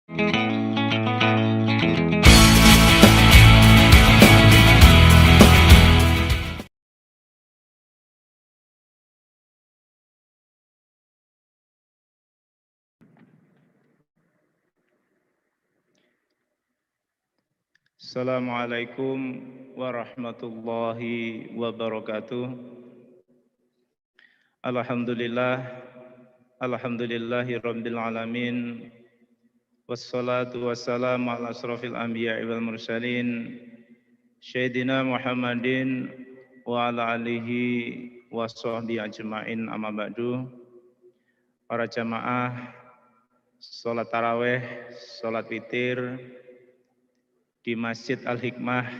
Assalamualaikum warahmatullahi wabarakatuh. Alhamdulillah, alhamdulillahi rabbil alamin. Wassalatu wassalamu ala asrafil anbiya'i wal mursalin. Sayyidina Muhammadin wa ala alihi wa sahbihi ajma'in amma ba'du. Para jamaah salat tarawih, salat witir di Masjid Al-Hikmah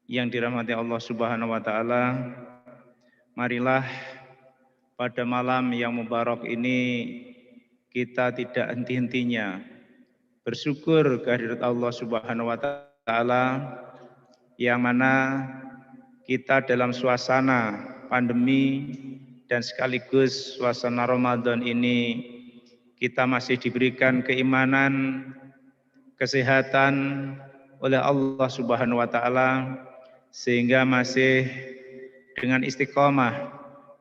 yang dirahmati Allah Subhanahu wa taala. Marilah pada malam yang mubarak ini kita tidak henti-hentinya bersyukur kehadirat Allah Subhanahu wa taala yang mana kita dalam suasana pandemi dan sekaligus suasana Ramadan ini kita masih diberikan keimanan, kesehatan oleh Allah Subhanahu wa taala sehingga masih dengan istiqomah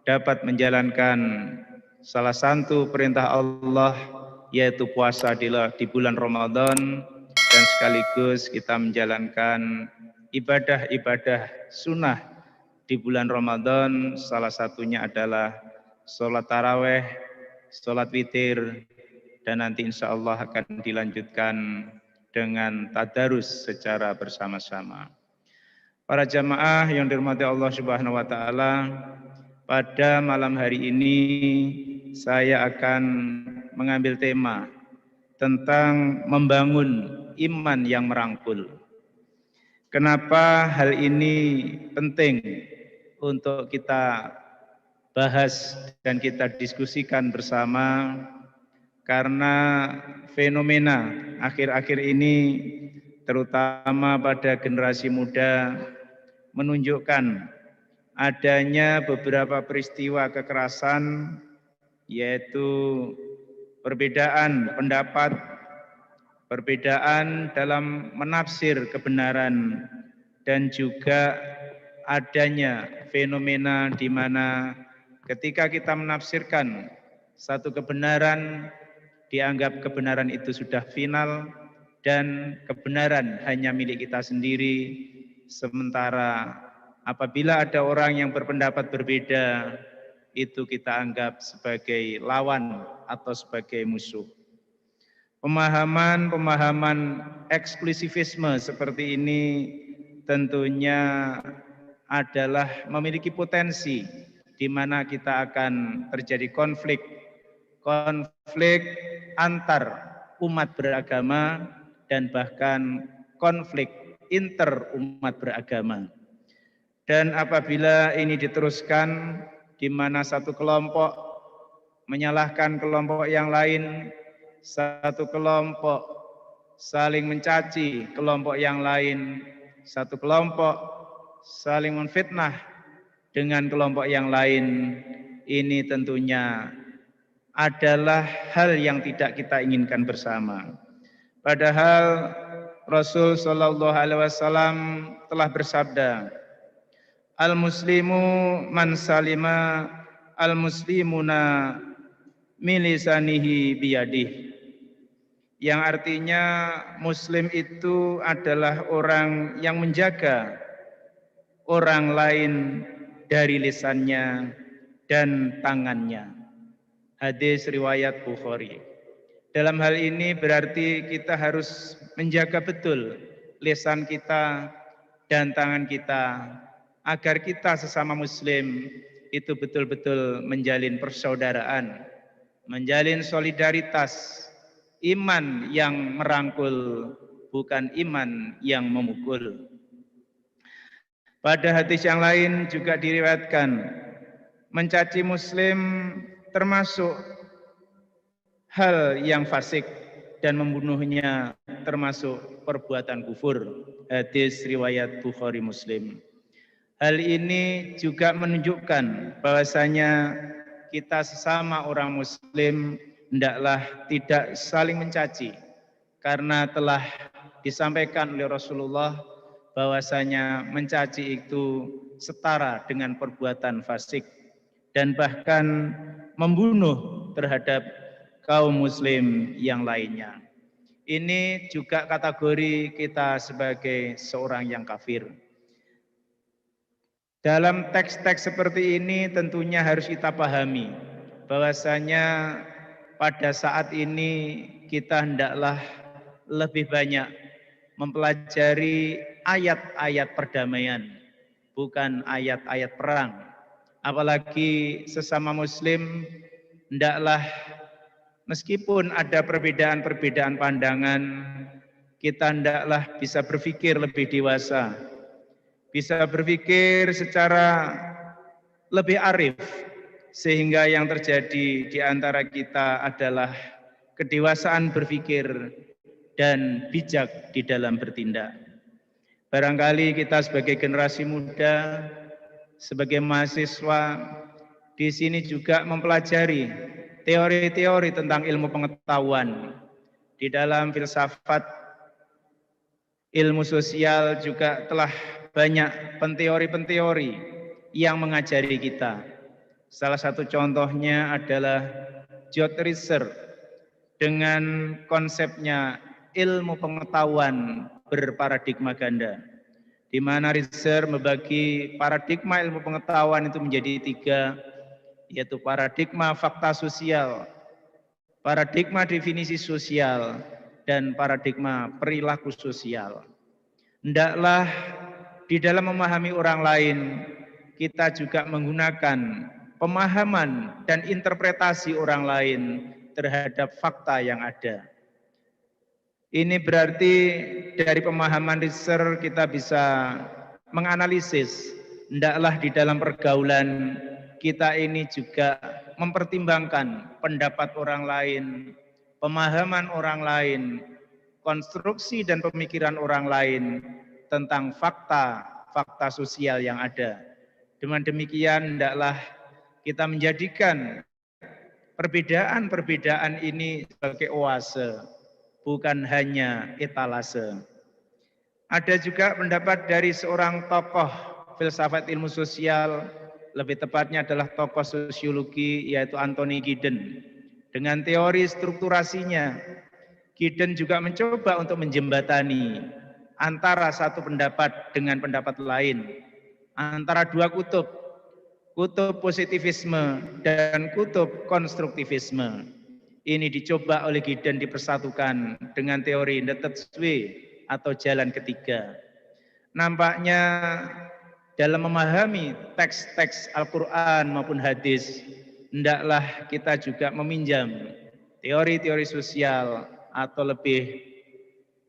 dapat menjalankan salah satu perintah Allah yaitu puasa di bulan Ramadan dan sekaligus kita menjalankan ibadah-ibadah sunnah di bulan Ramadan, salah satunya adalah sholat taraweh, sholat witir, dan nanti insya Allah akan dilanjutkan dengan tadarus secara bersama-sama. Para jamaah yang dirahmati Allah Subhanahu wa taala, pada malam hari ini saya akan mengambil tema tentang membangun iman yang merangkul. Kenapa hal ini penting untuk kita bahas dan kita diskusikan bersama? Karena fenomena akhir-akhir ini terutama pada generasi muda menunjukkan adanya beberapa peristiwa kekerasan, yaitu perbedaan pendapat, perbedaan dalam menafsir kebenaran, dan juga adanya fenomena di mana ketika kita menafsirkan satu kebenaran, dianggap kebenaran itu sudah final dan kebenaran hanya milik kita sendiri, sementara apabila ada orang yang berpendapat berbeda, itu kita anggap sebagai lawan atau sebagai musuh. Pemahaman eksklusivisme seperti ini tentunya adalah memiliki potensi di mana kita akan terjadi konflik antar umat beragama dan bahkan konflik inter umat beragama. Dan apabila ini diteruskan di mana satu kelompok menyalahkan kelompok yang lain, satu kelompok saling mencaci kelompok yang lain, satu kelompok saling menfitnah dengan kelompok yang lain, ini tentunya adalah hal yang tidak kita inginkan bersama. Padahal Rasul Shallallahu Alaihi Wasallam telah bersabda, al-muslimu man salima al-muslimuna milisanihi biyadih, yang artinya muslim itu adalah orang yang menjaga orang lain dari lisannya dan tangannya. Hadis riwayat Bukhari. Dalam hal ini berarti kita harus menjaga betul lisan kita dan tangan kita agar kita sesama muslim itu betul-betul menjalin persaudaraan, menjalin solidaritas, iman yang merangkul, bukan iman yang memukul. Pada hadis yang lain juga diriwayatkan, mencaci muslim termasuk hal yang fasik dan membunuhnya termasuk perbuatan kufur. Hadis riwayat Bukhari Muslim. Hal ini juga menunjukkan bahwasanya kita sesama orang muslim hendaklah tidak saling mencaci, karena telah disampaikan oleh Rasulullah bahwasanya mencaci itu setara dengan perbuatan fasik dan bahkan membunuh terhadap kaum muslim yang lainnya. Ini juga kategori kita sebagai seorang yang kafir. Dalam teks-teks seperti ini tentunya harus kita pahami bahwasanya pada saat ini kita hendaklah lebih banyak mempelajari ayat-ayat perdamaian, bukan ayat-ayat perang. Apalagi sesama muslim hendaklah meskipun ada perbedaan-perbedaan pandangan, kita hendaklah bisa berpikir lebih dewasa, bisa berpikir secara lebih arif, sehingga yang terjadi di antara kita adalah kedewasaan berpikir dan bijak di dalam bertindak. Barangkali kita sebagai generasi muda, sebagai mahasiswa, di sini juga mempelajari teori-teori tentang ilmu pengetahuan. Di dalam filsafat, ilmu sosial juga telah banyak penteori-penteori yang mengajari kita. Salah satu contohnya adalah George Riser dengan konsepnya ilmu pengetahuan berparadigma ganda, di mana Riser membagi paradigma ilmu pengetahuan itu menjadi 3, yaitu paradigma fakta sosial, paradigma definisi sosial, dan paradigma perilaku sosial. Hendaklah di dalam memahami orang lain, kita juga menggunakan pemahaman dan interpretasi orang lain terhadap fakta yang ada. Ini berarti dari pemahaman Riser kita bisa menganalisis, hendaklah di dalam pergaulan kita ini juga mempertimbangkan pendapat orang lain, pemahaman orang lain, konstruksi dan pemikiran orang lain tentang fakta sosial yang ada. Dengan demikian hendaklah kita menjadikan perbedaan-perbedaan ini sebagai oase, bukan hanya etalase. Ada juga pendapat dari seorang tokoh filsafat ilmu sosial, lebih tepatnya adalah tokoh sosiologi, yaitu Anthony Giddens. Dengan teori strukturasinya, Giddens juga mencoba untuk menjembatani antara satu pendapat dengan pendapat lain, antara dua kutub positivisme dan kutub konstruktivisme. Ini dicoba oleh Giddens dipersatukan dengan teori the third way atau jalan ketiga. Nampaknya dalam memahami teks-teks Al-Quran maupun hadis, hendaklah kita juga meminjam teori-teori sosial atau lebih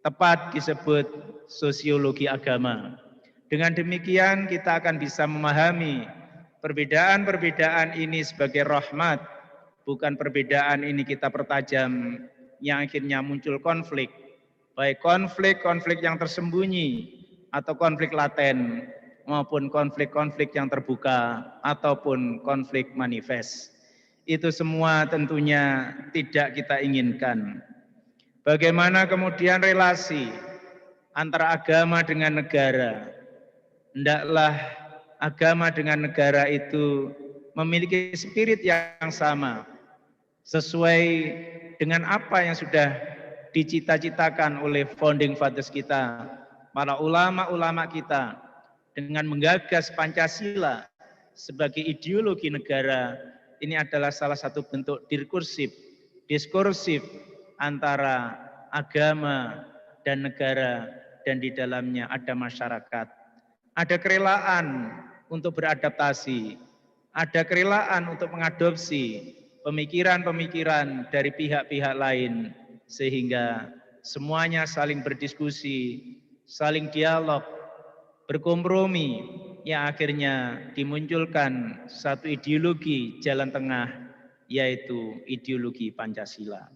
tepat disebut sosiologi agama. Dengan demikian kita akan bisa memahami perbedaan-perbedaan ini sebagai rahmat, bukan perbedaan ini kita pertajam yang akhirnya muncul konflik, baik konflik-konflik yang tersembunyi atau konflik laten maupun konflik-konflik yang terbuka ataupun konflik manifest. Itu semua tentunya tidak kita inginkan. Bagaimana kemudian relasi antara agama dengan negara? Hendaklah agama dengan negara itu memiliki spirit yang sama, sesuai dengan apa yang sudah dicita-citakan oleh founding fathers kita, para ulama-ulama kita, dengan menggagas Pancasila sebagai ideologi negara. Ini adalah salah satu bentuk diskursif antara agama dan negara, dan di dalamnya ada masyarakat. Ada kerelaan untuk beradaptasi, ada kerelaan untuk mengadopsi pemikiran-pemikiran dari pihak-pihak lain, sehingga semuanya saling berdiskusi, saling dialog, berkompromi, yang akhirnya dimunculkan satu ideologi jalan tengah, yaitu ideologi Pancasila.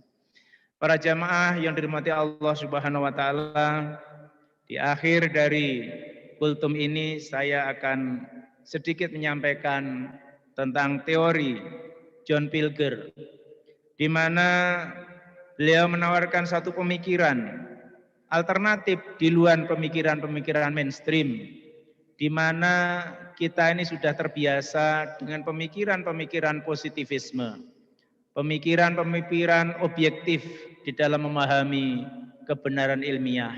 Para jamaah yang dirahmati Allah Subhanahu wa taala, di akhir dari kultum ini saya akan sedikit menyampaikan tentang teori John Pilger, di mana Beliau menawarkan satu pemikiran alternatif di luar pemikiran-pemikiran mainstream, di mana kita ini sudah terbiasa dengan pemikiran-pemikiran positivisme, pemikiran-pemikiran objektif di dalam memahami kebenaran ilmiah.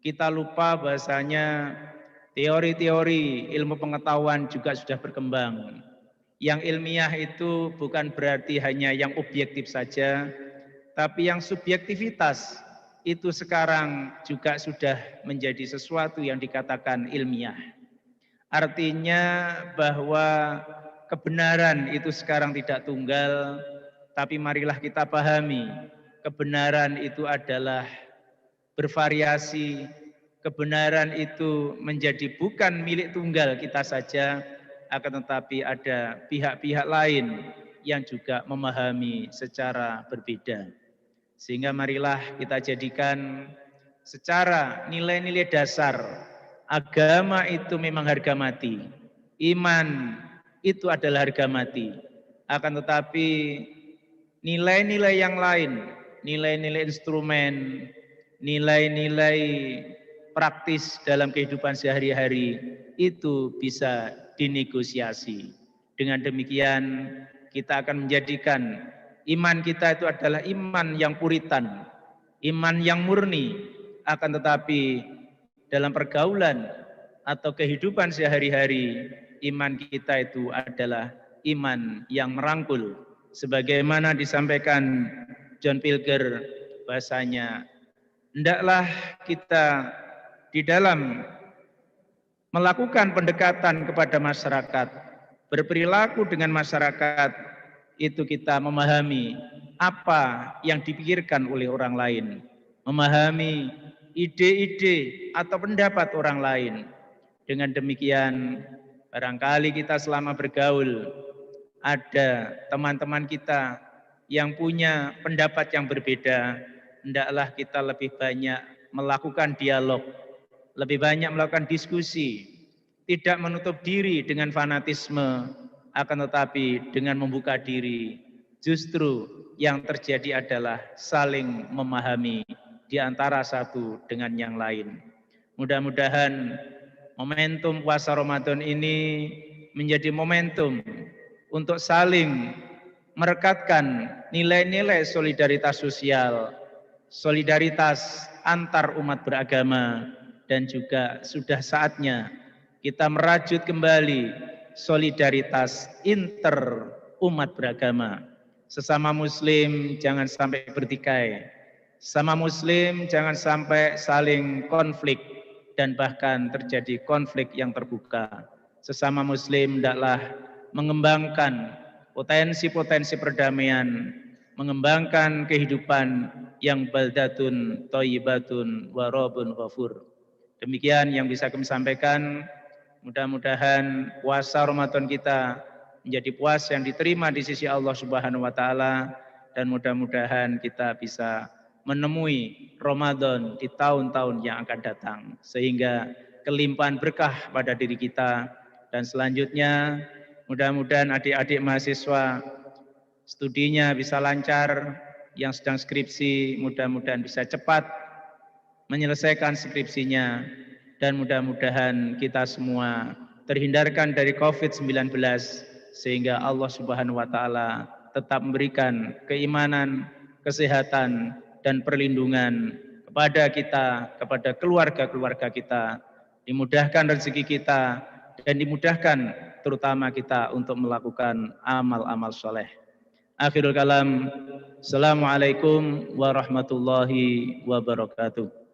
Kita lupa bahasanya teori-teori ilmu pengetahuan juga sudah berkembang. Yang ilmiah itu bukan berarti hanya yang objektif saja, tapi yang subjektivitas itu sekarang juga sudah menjadi sesuatu yang dikatakan ilmiah. Artinya bahwa kebenaran itu sekarang tidak tunggal, tapi marilah kita pahami, kebenaran itu adalah bervariasi, kebenaran itu menjadi bukan milik tunggal kita saja, akan tetapi ada pihak-pihak lain yang juga memahami secara berbeda. Sehingga marilah kita jadikan secara nilai-nilai dasar, agama itu memang harga mati, iman itu adalah harga mati. Akan tetapi nilai-nilai yang lain, nilai-nilai instrumen, nilai-nilai praktis dalam kehidupan sehari-hari itu bisa dinegosiasi. Dengan demikian kita akan menjadikan iman kita itu adalah iman yang puritan, iman yang murni, akan tetapi dalam pergaulan atau kehidupan sehari-hari iman kita itu adalah iman yang merangkul. Sebagaimana disampaikan John Pilger, bahasanya hendaklah kita di dalam melakukan pendekatan kepada masyarakat, berperilaku dengan masyarakat, itu kita memahami apa yang dipikirkan oleh orang lain, memahami ide-ide atau pendapat orang lain. Dengan demikian, barangkali kita selama bergaul, ada teman-teman kita yang punya pendapat yang berbeda, hendaklah kita lebih banyak melakukan dialog, lebih banyak melakukan diskusi, tidak menutup diri dengan fanatisme, akan tetapi dengan membuka diri. Justru yang terjadi adalah saling memahami di antara satu dengan yang lain. Mudah-mudahan momentum puasa Ramadan ini menjadi momentum untuk saling merekatkan nilai-nilai solidaritas sosial, solidaritas antar umat beragama, dan juga sudah saatnya kita merajut kembali solidaritas inter umat beragama. Sesama muslim jangan sampai bertikai, sesama muslim jangan sampai saling konflik dan bahkan terjadi konflik yang terbuka. Sesama muslim hendaklah mengembangkan potensi-potensi perdamaian, mengembangkan kehidupan yang baldatun thayyibatun wa rabbun ghafur. Demikian yang bisa kami sampaikan. Mudah-mudahan puasa Ramadan kita menjadi puasa yang diterima di sisi Allah Subhanahu wa taala, dan mudah-mudahan kita bisa menemui Ramadan di tahun-tahun yang akan datang sehingga kelimpahan berkah pada diri kita. Dan selanjutnya mudah-mudahan adik-adik mahasiswa studinya bisa lancar, yang sedang skripsi mudah-mudahan bisa cepat menyelesaikan skripsinya, dan mudah-mudahan kita semua terhindarkan dari COVID-19 sehingga Allah Subhanahu wa taala tetap memberikan keimanan, kesehatan dan perlindungan kepada kita, kepada keluarga-keluarga kita, dimudahkan rezeki kita dan dimudahkan terutama kita untuk melakukan amal-amal soleh. Akhirul kalam, assalamualaikum warahmatullahi wabarakatuh.